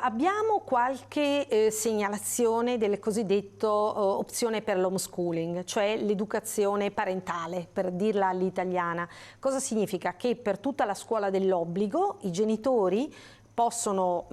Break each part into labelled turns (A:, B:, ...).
A: Abbiamo qualche segnalazione del cosiddetto opzione per l'homeschooling, cioè l'educazione parentale, per dirla all'italiana. Cosa significa? Che per tutta la scuola dell'obbligo i genitori possono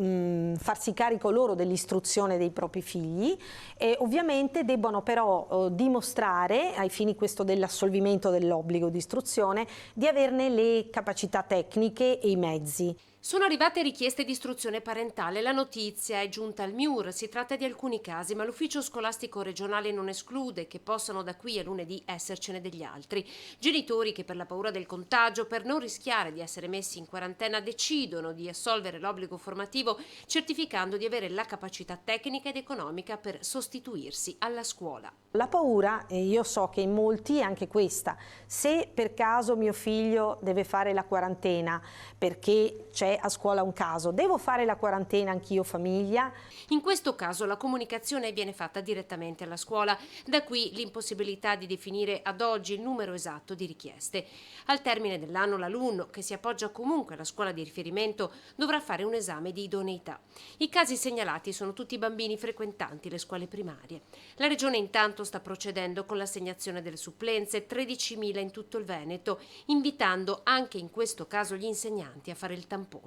A: farsi carico loro dell'istruzione dei propri figli e ovviamente debbono però dimostrare, ai fini questo dell'assolvimento dell'obbligo di istruzione, di averne le capacità tecniche e i mezzi.
B: Sono arrivate richieste di istruzione parentale. La notizia è giunta al MIUR. Si tratta di alcuni casi, ma l'ufficio scolastico regionale non esclude che possano da qui a lunedì essercene degli altri. Genitori che per la paura del contagio, per non rischiare di essere messi in quarantena, decidono di assolvere l'obbligo formativo certificando di avere la capacità tecnica ed economica per sostituirsi alla scuola.
A: La paura, e io so che in molti è anche questa: se per caso mio figlio deve fare la quarantena perché c'è a scuola un caso, devo fare la quarantena anch'io famiglia?
B: In questo caso la comunicazione viene fatta direttamente alla scuola, da qui l'impossibilità di definire ad oggi il numero esatto di richieste. Al termine dell'anno l'alunno, che si appoggia comunque alla scuola di riferimento, dovrà fare un esame di idoneità. I casi segnalati sono tutti bambini frequentanti le scuole primarie. La Regione intanto sta procedendo con l'assegnazione delle supplenze, 13.000 in tutto il Veneto, invitando anche in questo caso gli insegnanti a fare il tampone.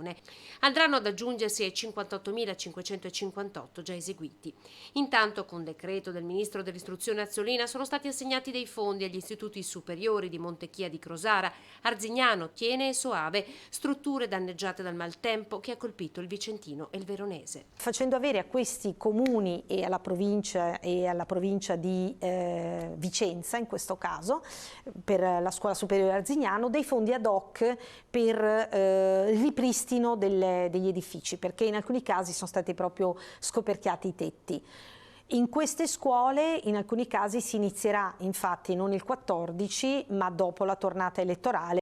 B: Andranno ad aggiungersi ai 58.558 già eseguiti. Intanto, con decreto del ministro dell'istruzione Azzolina, sono stati assegnati dei fondi agli istituti superiori di Montechia di Crosara, Arzignano, Tiene e Soave, strutture danneggiate dal maltempo che ha colpito il Vicentino e il Veronese.
A: Facendo avere a questi comuni e alla provincia di Vicenza, in questo caso, per la scuola superiore Arzignano, dei fondi ad hoc per il ripristino degli edifici, perché in alcuni casi sono stati proprio scoperchiati i tetti. In queste scuole in alcuni casi si inizierà infatti non il 14 ma dopo la tornata elettorale.